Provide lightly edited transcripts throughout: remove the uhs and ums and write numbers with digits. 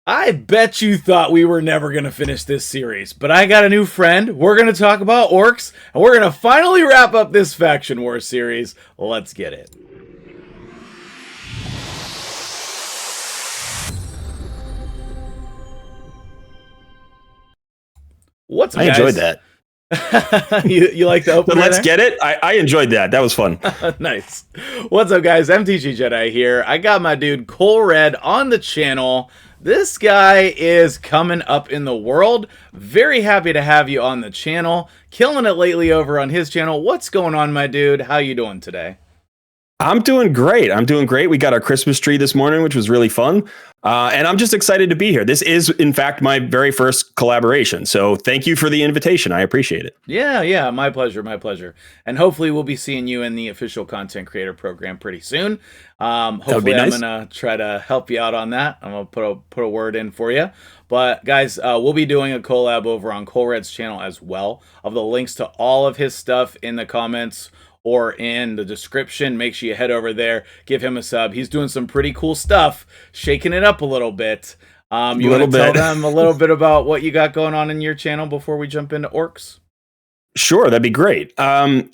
I bet you thought we were never going to finish this series, but I got a new friend. We're going to talk about orcs, and we're going to finally wrap up this Faction War series. Let's get it. What's up, guys? I enjoyed that. you like the opener? Let's get it. I enjoyed that. That was fun. Nice. What's up, guys? MtgJedi here. I got my dude Cole Red on the channel. This guy is coming up in the world. Very happy to have you on the channel. Killing it lately over on his channel. What's going on, my dude? How you doing today? I'm doing great. We got our Christmas tree this morning, which was really fun. And I'm just excited to be here. This is, in fact, my very first collaboration. So thank you for the invitation. I appreciate it. Yeah, my pleasure, my pleasure. And hopefully we'll be seeing you in the official content creator program pretty soon. Hopefully nice. I'm going to try to help you out on that. I'm going to put a word in for you. But guys, we'll be doing a collab over on Cole Red's channel as well. I'll have the links to all of his stuff in the comments or in the description. Make sure you head over there, give him a sub. He's doing some pretty cool stuff, shaking it up a little bit. You want to tell them a little bit about what you got going on in your channel before we jump into orcs? Sure, that'd be great.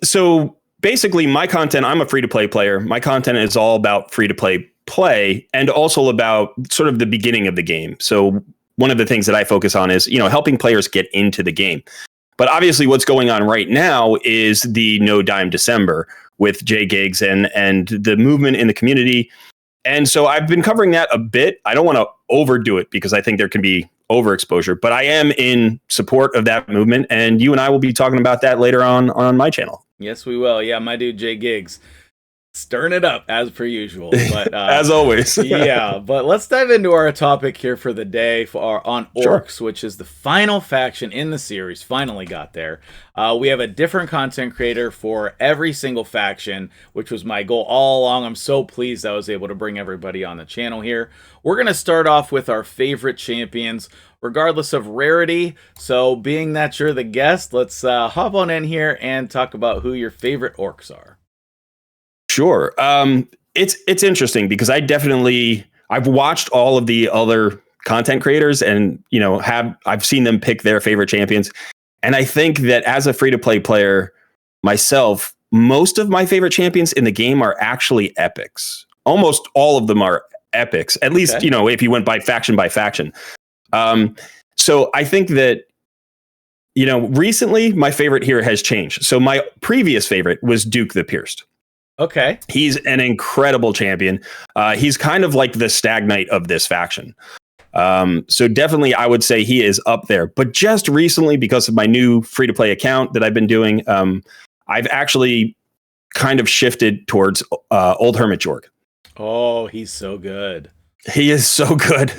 So basically, my content, I'm a free-to-play player. My content is all about free-to-play and also about sort of the beginning of the game. So one of the things that I focus on is, helping players get into the game. But obviously what's going on right now is the No Dime December with JGigs and the movement in the community. And so I've been covering that a bit. I don't want to overdo it because I think there can be overexposure, but I am in support of that movement. And you and I will be talking about that later on my channel. Yes, we will. Yeah, my dude JGigs. Stirring it up as per usual, but as always. Yeah, but let's dive into our topic here for the day on Orcs, sure. Which is the final faction in the series. Finally got there. We have a different content creator for every single faction, which was my goal all along. I'm so pleased I was able to bring everybody on the channel here. We're going to start off with our favorite champions, regardless of rarity. So being that you're the guest, let's hop on in here and talk about who your favorite orcs are. Sure. It's interesting because I've watched all of the other content creators and, I've seen them pick their favorite champions. And I think that as a free-to-play player myself, most of my favorite champions in the game are actually epics. Almost all of them are epics, at least, if you went by faction. So I think that, recently my favorite here has changed. So my previous favorite was Duke the Pierced. Okay. He's an incredible champion. He's kind of like the Stag Knight of this faction. So definitely I would say he is up there. But just recently, because of my new free-to-play account that I've been doing, I've actually kind of shifted towards Old Hermit Jorg. Oh, he's so good. He is so good.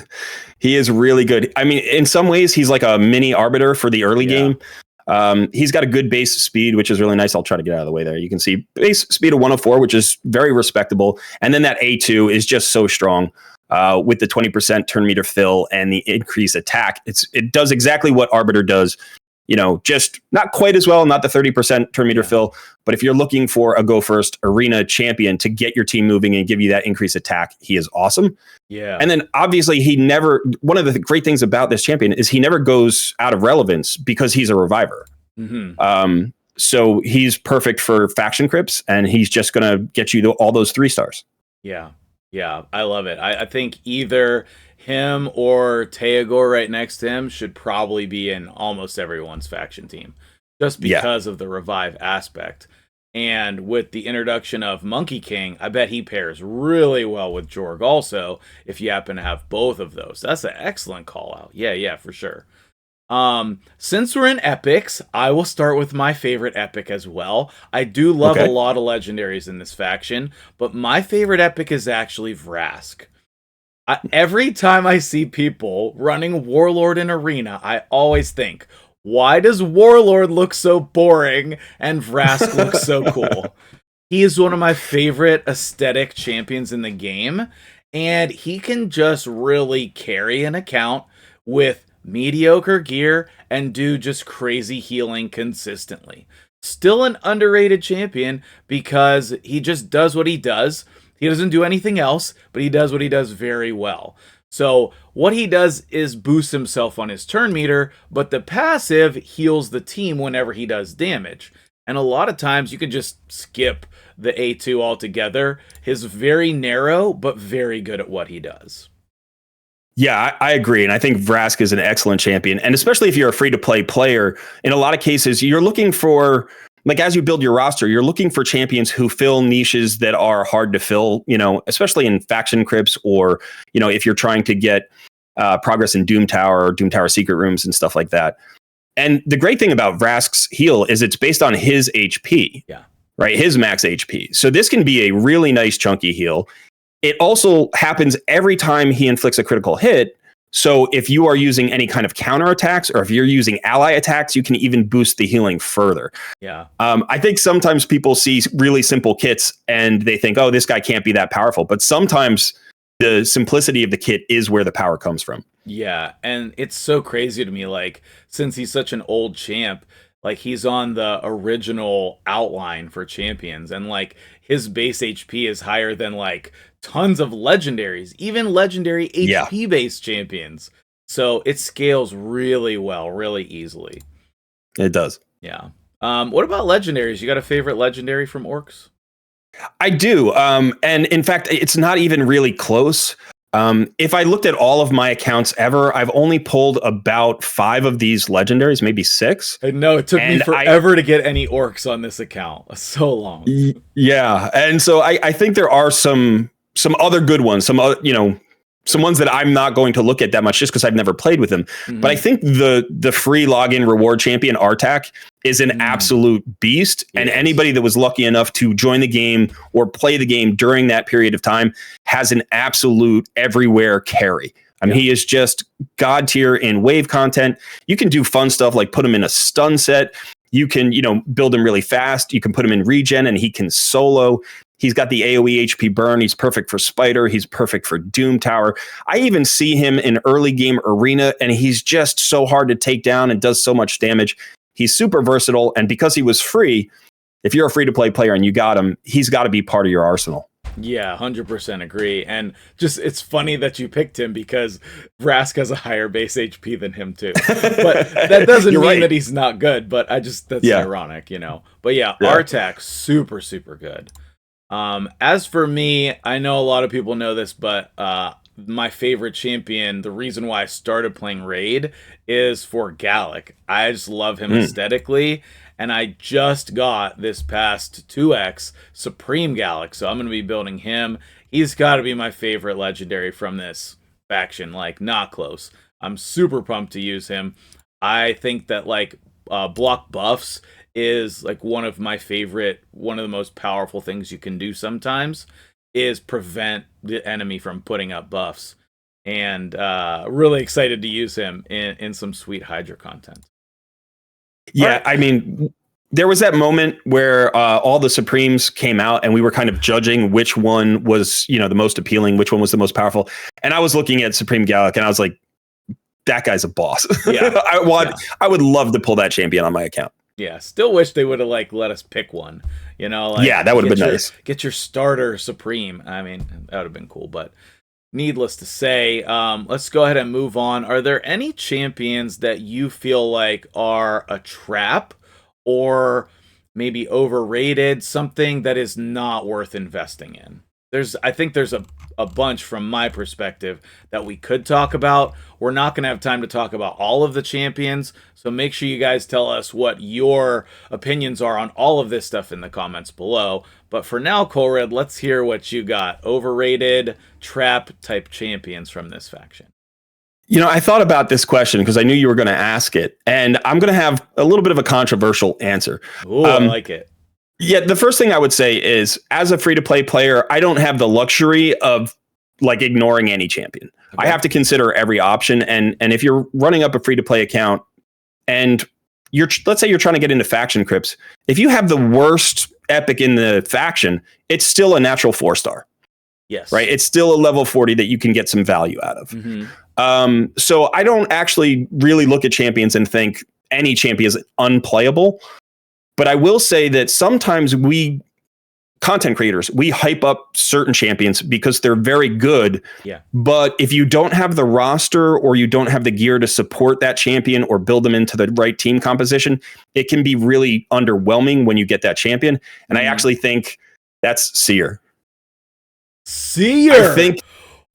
He is really good. I mean, in some ways, he's like a mini Arbiter for the early game. He's got a good base speed, which is really nice. I'll try to get out of the way there. You can see base speed of 104, which is very respectable. And then that A2 is just so strong with the 20% turn meter fill and the increased attack. It does exactly what Arbiter does, just not quite as well, not the 30% turn meter fill. But if you're looking for a go first arena champion to get your team moving and give you that increased attack, he is awesome. Yeah. And then obviously one of the great things about this champion is he never goes out of relevance because he's a reviver. Mm-hmm. So he's perfect for faction crypts and he's just going to get you all those 3 stars. Yeah. I love it. I think either him or Teagor right next to him should probably be in almost everyone's faction team just because of the revive aspect. And with the introduction of Monkey King, I bet he pairs really well with Jorg also, if you happen to have both of those. That's an excellent call out. Yeah, for sure. Since we're in epics, I will start with my favorite epic as well. I do love a lot of legendaries in this faction, but my favorite epic is actually Vrask. Every time I see people running Warlord in Arena, I always think, why does Warlord look so boring and Vrask looks so cool? He is one of my favorite aesthetic champions in the game, and he can just really carry an account with mediocre gear and do just crazy healing consistently. Still an underrated champion because he just does what he does. He doesn't do anything else, but he does what he does very well. So what he does is boost himself on his turn meter, but the passive heals the team whenever he does damage. And a lot of times you can just skip the A2 altogether. He's very narrow, but very good at what he does. Yeah, I agree. And I think Vrask is an excellent champion. And especially if you're a free-to-play player, in a lot of cases, you're looking for, like, as you build your roster, you're looking for champions who fill niches that are hard to fill, especially in faction crypts, or, if you're trying to get progress in Doom Tower or Doom Tower secret rooms and stuff like that. And the great thing about Vrask's heal is it's based on his HP. Yeah. Right? His max HP. So this can be a really nice chunky heal. It also happens every time he inflicts a critical hit. So if you are using any kind of counterattacks, or if you're using ally attacks, you can even boost the healing further. Yeah. I think sometimes people see really simple kits and they think, oh, this guy can't be that powerful. But sometimes the simplicity of the kit is where the power comes from. Yeah. And it's so crazy to me, like, since he's such an old champ, like, he's on the original outline for champions, and like his base HP is higher than like tons of legendaries, even legendary HP based champions. So it scales really well, really easily. It does. Yeah. What about legendaries? You got a favorite legendary from Orcs? I do. And in fact, it's not even really close. If I looked at all of my accounts ever, I've only pulled about 5 of these legendaries, maybe 6. No, it took me forever to get any Orcs on this account. So long. Yeah. And so I think there are some other good ones, some ones that I'm not going to look at that much just because I've never played with them. Mm-hmm. But I think the free login reward champion Artak is an absolute beast. Yes. And anybody that was lucky enough to join the game or play the game during that period of time has an absolute everywhere carry. I mean, he is just god tier in wave content. You can do fun stuff like put him in a stun set. You can, build him really fast. You can put him in regen and he can solo. He's got the AoE HP burn. He's perfect for Spider. He's perfect for Doom Tower. I even see him in early game arena, and he's just so hard to take down and does so much damage. He's super versatile, and because he was free, if you're a free-to-play player and you got him, he's got to be part of your arsenal. Yeah, 100% agree. And just, it's funny that you picked him because Vrask has a higher base HP than him too. But that doesn't mean that he's not good, but that's ironic, But Artak, super, super good. As for me, I know a lot of people know this, but my favorite champion, the reason why I started playing Raid is for Gallic. I just love him aesthetically, and I just got this past 2x Supreme Gallic, so I'm going to be building him. He's got to be my favorite legendary from this faction, like, not close. I'm super pumped to use him. I think that, like, block buffs is like one of the most powerful things you can do sometimes is prevent the enemy from putting up buffs, and really excited to use him in some sweet Hydra content. Yeah, I mean, there was that moment where all the Supremes came out and we were kind of judging which one was, the most appealing, which one was the most powerful. And I was looking at Supreme Gallic and I was like, that guy's a boss. Yeah. I would love to pull that champion on my account. Yeah, still wish they would have let us pick one. That would have been nice. Get your starter Supreme. I mean, that would have been cool, but needless to say, let's go ahead and move on. Are there any champions that you feel like are a trap or maybe overrated, something that is not worth investing in? I think there's a bunch from my perspective that we could talk about. We're not going to have time to talk about all of the champions, so make sure you guys tell us what your opinions are on all of this stuff in the comments below. But for now, Colred, let's hear what you got. Overrated, trap type champions from this faction. I thought about this question because I knew you were going to ask it, and I'm going to have a little bit of a controversial answer. Ooh, I like it. Yeah, the first thing I would say is, as a free-to-play player, I don't have the luxury of ignoring any champion. Okay. I have to consider every option, and if you're running up a free-to-play account and let's say you're trying to get into faction crypts, if you have the worst epic in the faction, it's still a natural 4-star. Yes. Right? It's still a level 40 that you can get some value out of. Mm-hmm. So I don't actually really look at champions and think any champion is unplayable. But I will say that sometimes we content creators, we hype up certain champions because they're very good. Yeah. But if you don't have the roster or you don't have the gear to support that champion or build them into the right team composition, it can be really underwhelming when you get that champion. And I actually think that's Seer. Seer. I think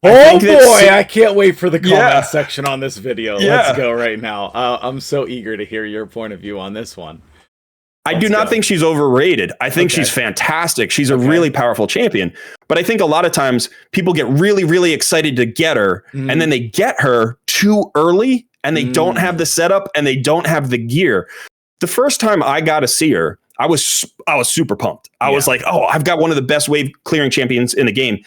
I can't wait for the comment section on this video. Yeah. Let's go right now. I'm so eager to hear your point of view on this one. I do not think she's overrated. I think she's fantastic. She's a really powerful champion. But I think a lot of times people get really, really excited to get her, and then they get her too early, and they don't have the setup, and they don't have the gear. The first time I got to see her, I was super pumped. I was like, oh, I've got one of the best wave clearing champions in the game.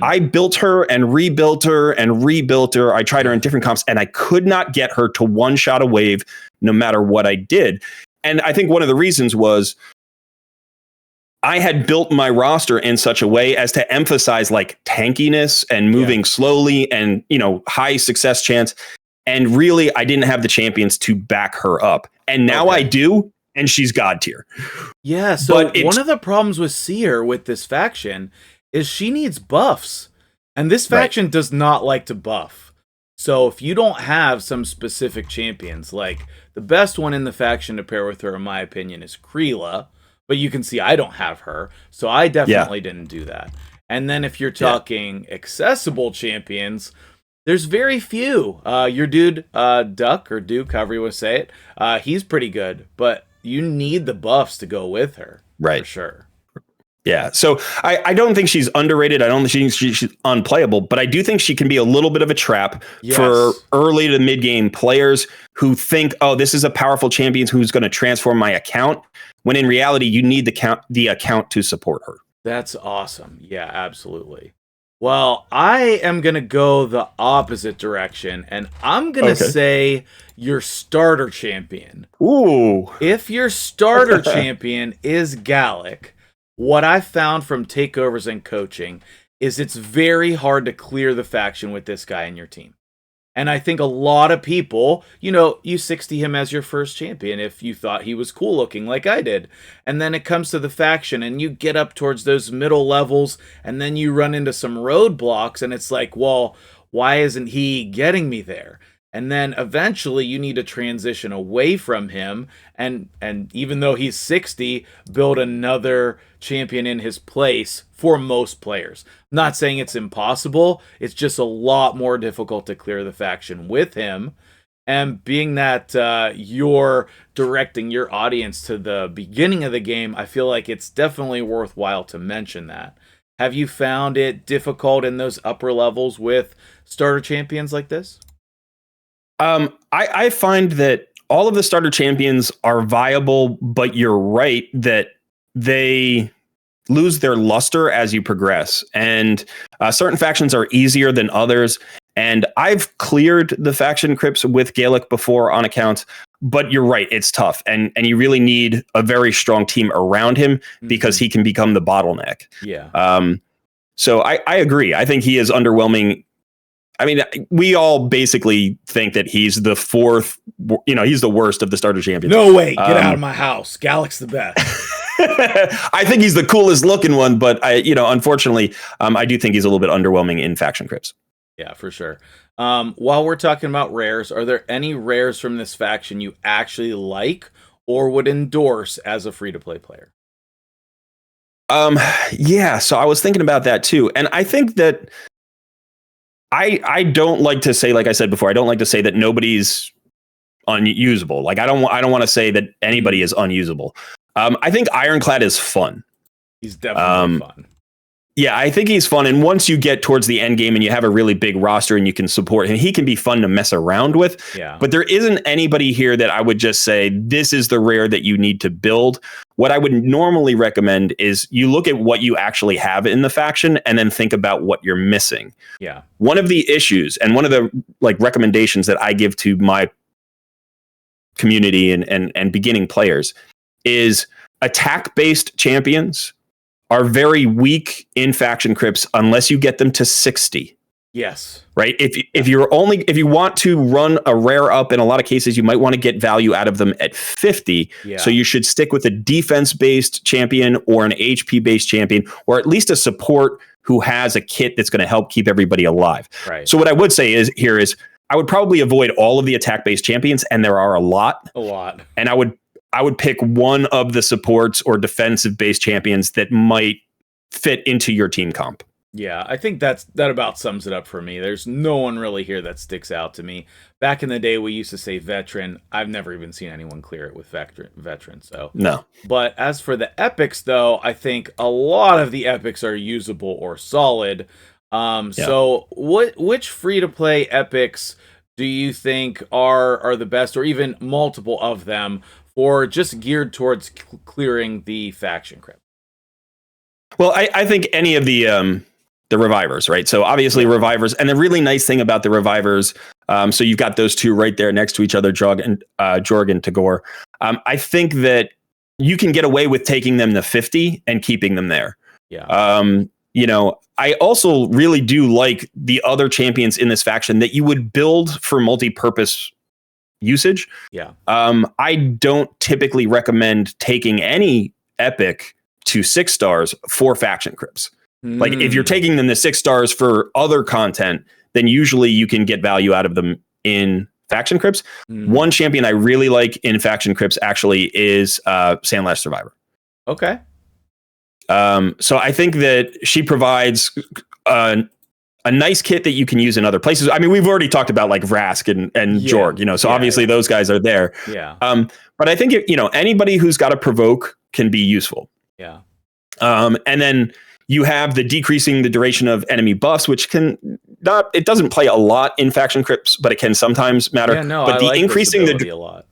I built her and rebuilt her and rebuilt her. I tried her in different comps, and I could not get her to one shot a wave no matter what I did. And I think one of the reasons was I had built my roster in such a way as to emphasize like tankiness and moving slowly and, high success chance. And really, I didn't have the champions to back her up. And now I do, and she's God tier. Yeah, so one of the problems with Seer with this faction is she needs buffs. And this faction does not like to buff. So if you don't have some specific champions, like the best one in the faction to pair with her, in my opinion, is Kreela. But you can see I don't have her, so I definitely didn't do that. And then if you're talking accessible champions, there's very few. Your dude, Duck, or Duke, however you want to say it, he's pretty good. But you need the buffs to go with her, for sure. Yeah, so I don't think she's underrated. I don't think she's unplayable, but I do think she can be a little bit of a trap for early to mid-game players who think, oh, this is a powerful champion who's going to transform my account, when in reality, you need the account to support her. That's awesome. Yeah, absolutely. Well, I am going to go the opposite direction, and I'm going to say your starter champion. Ooh. If your starter champion is Gallic, what I found from takeovers and coaching is it's very hard to clear the faction with this guy in your team. And I think a lot of people, you 60 him as your first champion if you thought he was cool looking like I did. And then it comes to the faction and you get up towards those middle levels and then you run into some roadblocks and it's like, well, why isn't he getting me there? And then eventually you need to transition away from him and even though he's 60, build another champion in his place for most players. I'm not saying it's impossible. It's just a lot more difficult to clear the faction with him. And being that you're directing your audience to the beginning of the game, I feel like it's definitely worthwhile to mention that. Have you found it difficult in those upper levels with starter champions like this? I find that all of the starter champions are viable, but you're right that they lose their luster as you progress. And certain factions are easier than others. And I've cleared the faction crypts with Gaelic before on accounts, but you're right, it's tough. And you really need a very strong team around him because he can become the bottleneck. Yeah. So I agree. I think he is underwhelming. I mean, we all basically think that he's the fourth, he's the worst of the starter champions. No way. Get out of my house. Gallic's the best. I think he's the coolest looking one, but unfortunately, I do think he's a little bit underwhelming in faction crypts. Yeah, for sure. While we're talking about rares, are there any rares from this faction you actually like or would endorse as a free-to-play player? Yeah, so I was thinking about that too. And I think that I don't like to say, like I said before, I don't like to say that nobody's unusable. Like I don't want to say that anybody is unusable. I think Ironclad is fun. He's definitely fun. Yeah, I think he's fun. And once you get towards the end game and you have a really big roster and you can support him, he can be fun to mess around with. Yeah. But there isn't anybody here that I would just say, this is the rare that you need to build. What I would normally recommend is you look at what you actually have in the faction and then think about what you're missing. Yeah. One of the issues and one of the recommendations that I give to my community and beginning players is attack-based champions are very weak in faction crypts unless you get them to 60. Yes. Right. If you want to run a rare up, in a lot of cases, you might want to get value out of them at 50. Yeah. So you should stick with a defense-based champion or an HP-based champion, or at least a support who has a kit that's going to help keep everybody alive. Right. So what I would say is I would probably avoid all of the attack-based champions, and there are a lot. And I would pick one of the supports or defensive-based champions that might fit into your team comp. Yeah, I think that about sums it up for me. There's no one really here that sticks out to me. Back in the day, we used to say veteran. I've never even seen anyone clear it with veteran. So no. But as for the epics, though, I think a lot of the epics are usable or solid. So which free-to-play epics do you think are the best, or even multiple of them, or just geared towards clearing the faction crypt? Well, I think any of the revivers, right? So obviously revivers, and the really nice thing about the revivers, so you've got those two right there next to each other, Jorg and Tagore. I think that you can get away with taking them to 50 and keeping them there. Yeah. I also really do like the other champions in this faction that you would build for multi-purpose usage. Yeah. I don't typically recommend taking any epic to 6 stars for faction crypts. Like if you're taking them to 6 stars for other content, then usually you can get value out of them in faction crypts. One champion I really like in faction crypts actually is Sandlash Survivor. Okay. So I think that she provides a nice kit that you can use in other places. I mean, we've already talked about like Vrask and Jorg, so obviously those guys are there. Yeah. But I think anybody who's got a provoke can be useful. Yeah. And then you have the decreasing the duration of enemy buffs, which it doesn't play a lot in faction crypts, but it can sometimes matter. Yeah, no, but I like increasing a lot.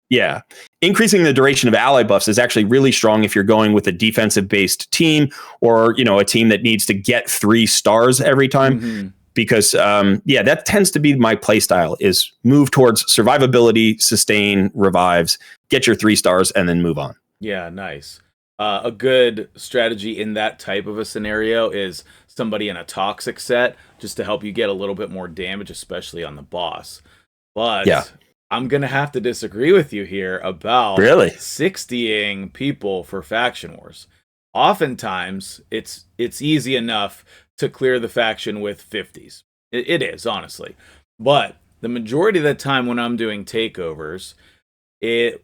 Yeah. Increasing the duration of ally buffs is actually really strong if you're going with a defensive based team, or, a team that needs to get 3 stars every time. Because that tends to be my play style, is move towards survivability, sustain, revives, get your 3 stars, and then move on. Yeah, nice. A good strategy in that type of a scenario is somebody in a toxic set, just to help you get a little bit more damage, especially on the boss. But I'm going to have to disagree with you here about 60ing people for faction wars. Oftentimes, it's easy enough to clear the faction with 50s. It is, honestly. But the majority of the time when I'm doing takeovers,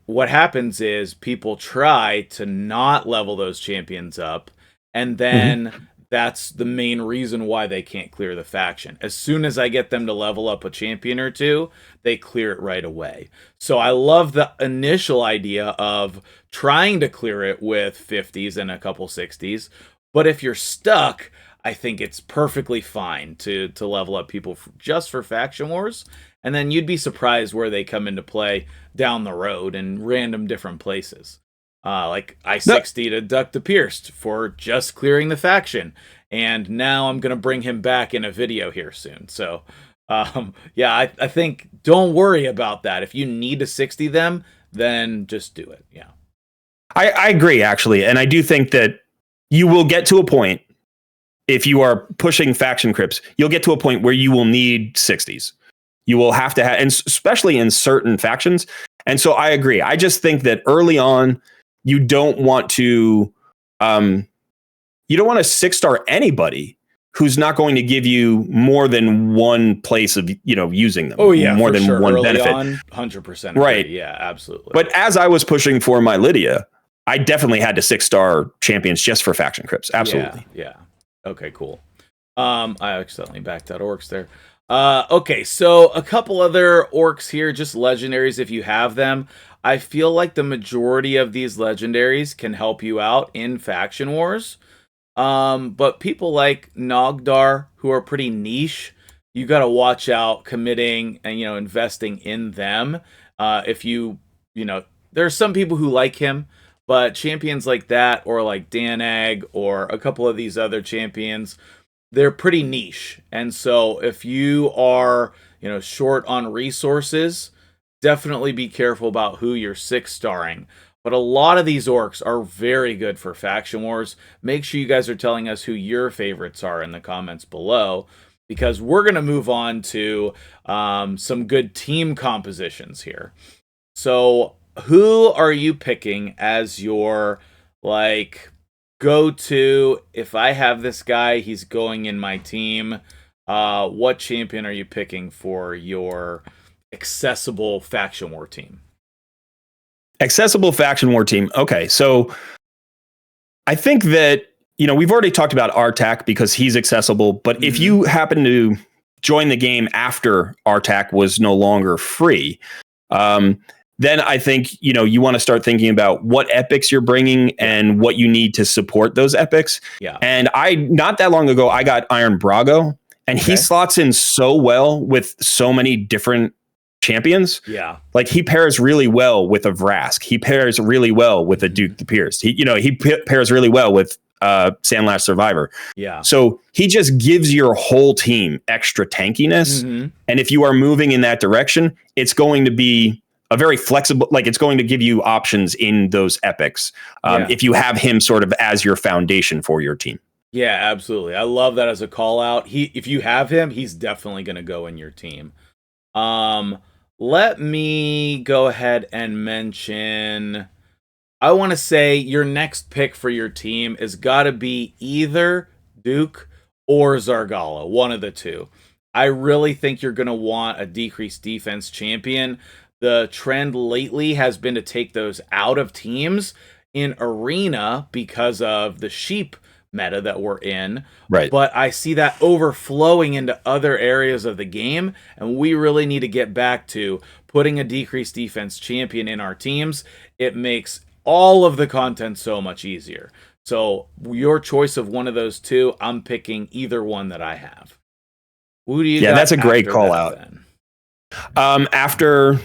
what happens is people try to not level those champions up, and then that's the main reason why they can't clear the faction. As soon as I get them to level up a champion or two, they clear it right away. So I love the initial idea of trying to clear it with 50s and a couple 60s, but if you're stuck, I think it's perfectly fine to level up people just for faction wars. And then you'd be surprised where they come into play down the road in random different places. Like I-60 to Duck the Pierced for just clearing the faction. And now I'm going to bring him back in a video here soon. So, I think don't worry about that. If you need to 60 them, then just do it. Yeah. I agree, actually. And I do think that you will get to a point, if you are pushing faction crypts, you'll get to a point where you will need 60s. You will have to have, and especially in certain factions. And so I agree. I just think that early on, you don't want to 6-star anybody who's not going to give you more than one place of, using them. Oh yeah, more than one early benefit. On, 100%. Right. Yeah, absolutely. But as I was pushing for my Lydia, I definitely had to 6-star champions just for faction crypts. Absolutely. Yeah. Okay, cool. I accidentally backed out Orcs there. Okay, so a couple other Orcs here, just legendaries if you have them. I feel like the majority of these legendaries can help you out in faction wars. But people like Nogdar, who are pretty niche, you got to watch out committing and, investing in them. If there are some people who like him, but champions like that, or like Danag, or a couple of these other champions, they're pretty niche. And so if you are, short on resources, definitely be careful about who you're 6-starring. But a lot of these orcs are very good for faction wars. Make sure you guys are telling us who your favorites are in the comments below. because we're going to move on to some good team compositions here. So who are you picking as your, like, go-to? If I have this guy, he's going in my team. What champion are you picking for your accessible faction war team? Accessible faction war team. Okay, so I think that, you know, we've already talked about Artak because he's accessible, but if you happen to join the game after Artak was no longer free, then I think, you know, you want to start thinking about what epics you're bringing and what you need to support those epics. Yeah. And not that long ago, I got Iron Brago, and he slots in so well with so many different champions. Yeah. Like, he pairs really well with a Vrask. He pairs really well with a Duke the Pierce. He pairs really well with Sandlash Survivor. Yeah. So he just gives your whole team extra tankiness. And if you are moving in that direction, it's going to be a very flexible, like, it's going to give you options in those epics. If you have him sort of as your foundation for your team. Yeah, absolutely. I love that as a call out. If you have him, he's definitely going to go in your team. Let me go ahead and mention, I want to say your next pick for your team has got to be either Duke or Zargala, one of the two. I really think you're going to want a decreased defense champion. The trend lately has been to take those out of teams in Arena because of the sheep meta that we're in. Right. But I see that overflowing into other areas of the game, and we really need to get back to putting a decreased defense champion in our teams. It makes all of the content so much easier. So your choice of one of those two, I'm picking either one that I have. Who do you got? That's a great call out. Then? After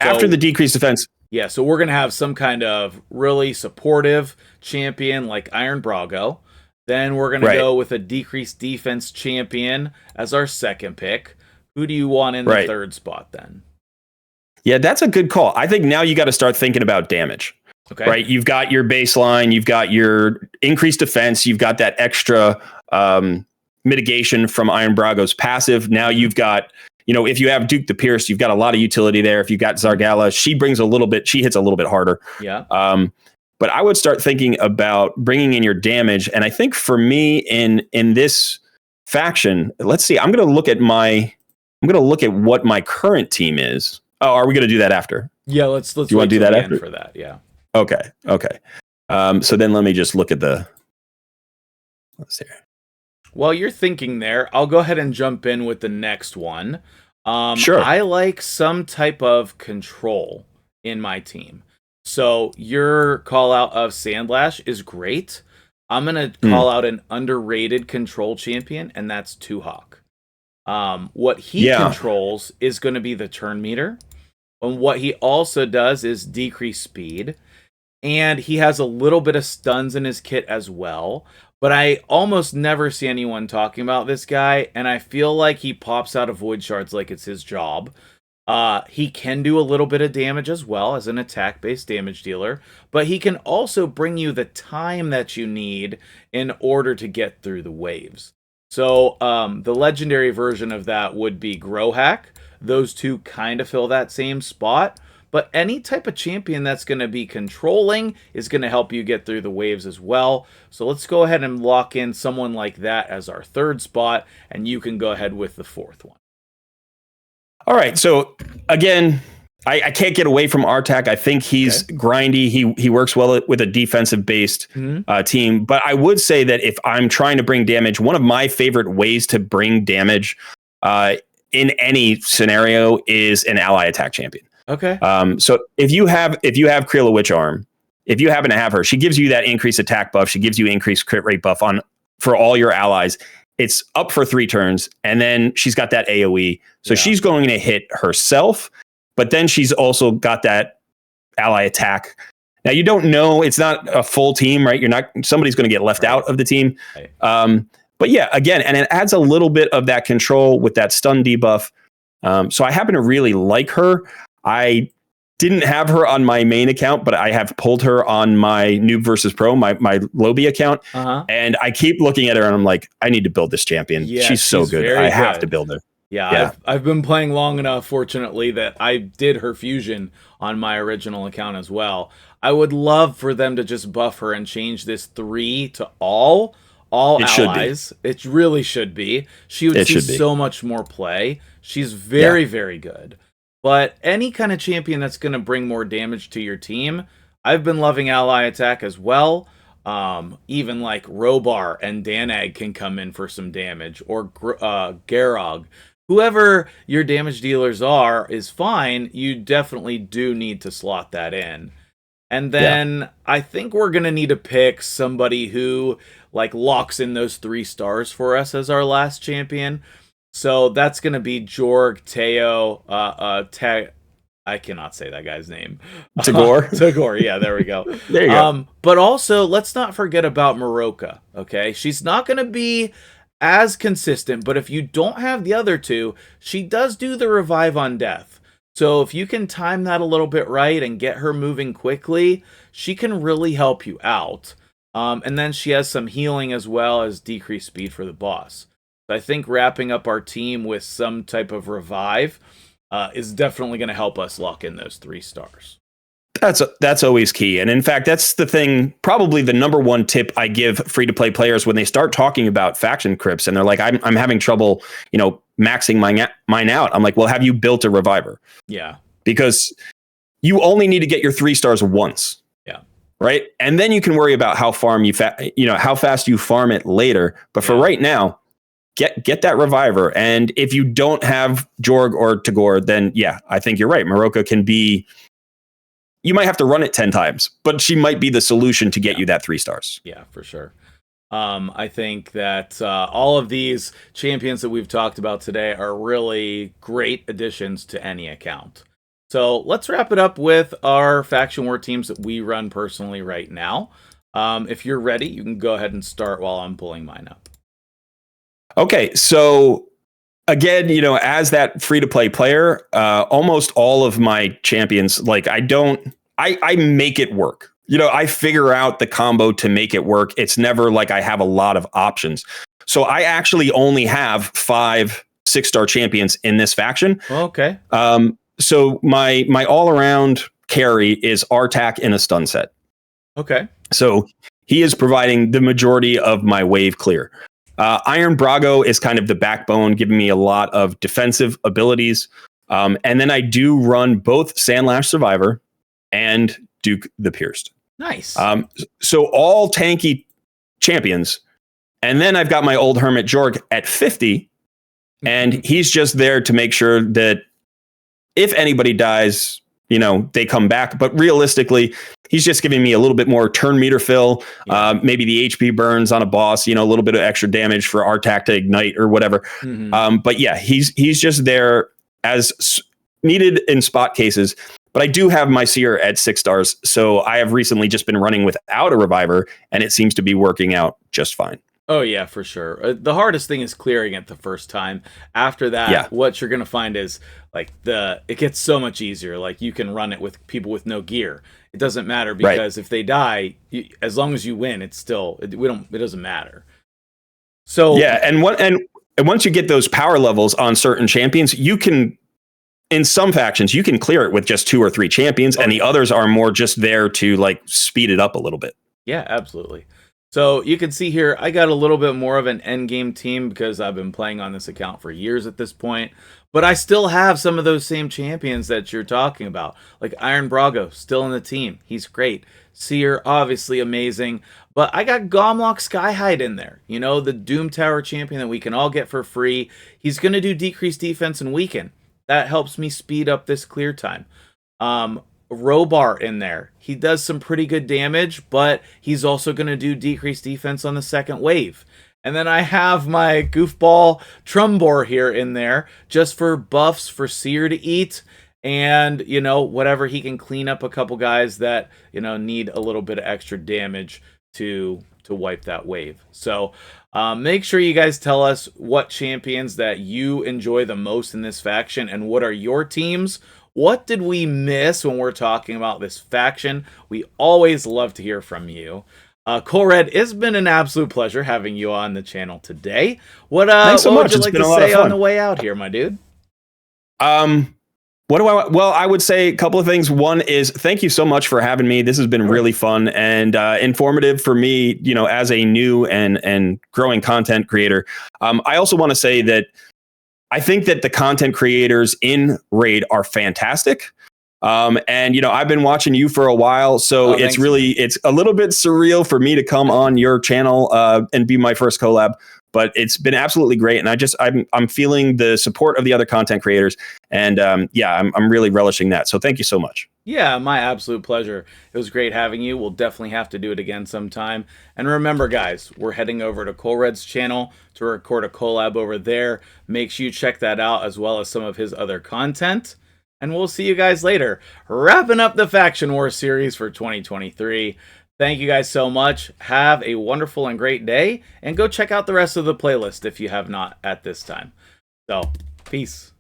the decreased defense. Yeah, so we're going to have some kind of really supportive champion like Iron Brago. Then we're going to go with a decreased defense champion as our second pick. Who do you want in the third spot then? Yeah, that's a good call. I think now you got to start thinking about damage. Okay. Right? You've got your baseline, you've got your increased defense, you've got that extra mitigation from Iron Brago's passive. Now you've got, you know, if you have Duke the Pierce, you've got a lot of utility there. If you've got Zargala, she hits a little bit harder. Yeah. But I would start thinking about bringing in your damage. And I think for me in this faction, let's see, I'm going to look at what my current team is. Oh, are we going to do that after? Yeah, let's you want to do that after for that? Yeah. Okay. So then let me just look at let's see. While you're thinking there, I'll go ahead and jump in with the next one. Sure. I like some type of control in my team. So your call out of Sandlash is great. I'm going to call out an underrated control champion, and that's Tuhawk. What he controls is going to be the turn meter. And what he also does is decrease speed. And he has a little bit of stuns in his kit as well. But I almost never see anyone talking about this guy, and I feel like he pops out of void shards like it's his job. He can do a little bit of damage as well as an attack-based damage dealer, but he can also bring you the time that you need in order to get through the waves. So the legendary version of that would be Growhack. Those two kind of fill that same spot. But any type of champion that's going to be controlling is going to help you get through the waves as well. So let's go ahead and lock in someone like that as our third spot, and you can go ahead with the fourth one. All right. So again, I can't get away from Artak. I think he's grindy. He works well with a defensive-based team. But I would say that if I'm trying to bring damage, one of my favorite ways to bring damage in any scenario is an ally attack champion. Okay. So if you have Kreela Witch Arm, if you happen to have her, she gives you that increased attack buff. She gives you increased crit rate buff for all your allies. It's up for 3 turns, and then she's got that AoE. So she's going to hit herself, but then she's also got that ally attack. Now you don't know, it's not a full team, right? Somebody's going to get left out of the team. Right. But yeah, again, and it adds a little bit of that control with that stun debuff. So I happen to really like her. I didn't have her on my main account, but I have pulled her on my Noob versus Pro, my Lobby account. And I keep looking at her and I'm like, I need to build this champion. Yeah, she's so good. I have to build her. Yeah. I've been playing long enough, fortunately, that I did her fusion on my original account as well. I would love for them to just buff her and change this 3 to all allies. It really should be. She would see so much more play. She's very, very good. But any kind of champion that's going to bring more damage to your team, I've been loving ally attack as well. Even like Robar and Danag can come in for some damage, or Garog. Whoever your damage dealers are is fine. You definitely do need to slot that in. And then I think we're going to need to pick somebody who like locks in those 3 stars for us as our last champion. So that's going to be Jorg, Teo, I cannot say that guy's name. Tagore? Tagore, yeah, there we go. There you go. But also, let's not forget about Maroka, okay? She's not going to be as consistent, but if you don't have the other 2, she does do the revive on death. So if you can time that a little bit right and get her moving quickly, she can really help you out. And then she has some healing as well as decreased speed for the boss. I think wrapping up our team with some type of revive is definitely going to help us lock in those 3 stars. That's always key. And in fact, that's the thing, probably the number one tip I give free-to-play players when they start talking about faction crypts and they're like, I'm having trouble, maxing mine out. I'm like, well, have you built a reviver? Yeah. Because you only need to get your 3 stars once. Yeah. Right? And then you can worry about how fast you farm it later. But for right now, get that reviver. And if you don't have Jorg or Tagore, then I think you're right. Maroka can be, you might have to run it 10 times, but she might be the solution to get you that 3 stars. Yeah, for sure. I think that all of these champions that we've talked about today are really great additions to any account. So let's wrap it up with our faction war teams that we run personally right now. If you're ready, you can go ahead and start while I'm pulling mine up. Okay, so again, as that free-to-play player, almost all of my champions, like I make it work. I figure out the combo to make it work. It's never like I have a lot of options. So I actually only have 5 6-star champions in this faction. Okay. So my all-around carry is Artak in a stun set. Okay. So he is providing the majority of my wave clear. Iron Brago is kind of the backbone, giving me a lot of defensive abilities. And then I do run both Sandlash Survivor and Duke the Pierced. Nice. So all tanky champions. And then I've got my old Hermit Jorg at 50. And he's just there to make sure that if anybody dies, they come back. But realistically, he's just giving me a little bit more turn meter fill. Maybe the HP burns on a boss, a little bit of extra damage for Artak to ignite or whatever. But he's just there as needed in spot cases. But I do have my Seer at 6 stars. So I have recently just been running without a reviver, and it seems to be working out just fine. Oh, yeah, for sure. The hardest thing is clearing it the first time. After that, what you're going to find is like it gets so much easier. Like you can run it with people with no gear. It doesn't matter because if they die, as long as you win, it doesn't matter. So and once you get those power levels on certain champions, you can, in some factions, you can clear it with just 2 or 3 champions, and the others are more just there to like speed it up a little bit. Yeah, absolutely. So you can see here, I got a little bit more of an endgame team because I've been playing on this account for years at this point. But I still have some of those same champions that you're talking about. Like Iron Brago, still in the team. He's great. Seer, obviously amazing. But I got Gomlock Skyhide in there. The Doom Tower champion that we can all get for free. He's going to do decreased defense and weaken. That helps me speed up this clear time. Robar in there. He does some pretty good damage, but he's also going to do decreased defense on the second wave. And then I have my goofball Trumbor here in there just for buffs for Seer to eat and, whatever he can clean up a couple guys that, need a little bit of extra damage to wipe that wave. So make sure you guys tell us what champions that you enjoy the most in this faction and what are your teams. What did we miss when we're talking about this faction? We always love to hear from you. Colred, it's been an absolute pleasure having you on the channel today. Thanks so what much. would you It's like been to a lot of say on fun. the way out here, my dude? What do I? Well, I would say a couple of things. One is thank you so much for having me. This has been really fun and informative for me. You know, as a new and growing content creator. I also want to say that I think that the content creators in Raid are fantastic. And you know, I've been watching you for a while, so it's a little bit surreal for me to come on your channel and be my first collab. But it's been absolutely great, and I'm feeling the support of the other content creators, and yeah, I'm really relishing that. So thank you so much. Yeah, my absolute pleasure. It was great having you. We'll definitely have to do it again sometime. And remember, guys, we're heading over to Colred's channel to record a collab over there. Make sure you check that out as well as some of his other content. And we'll see you guys later. Wrapping up the Faction War series for 2023. Thank you guys so much. Have a wonderful and great day. And go check out the rest of the playlist if you have not at this time. So, peace.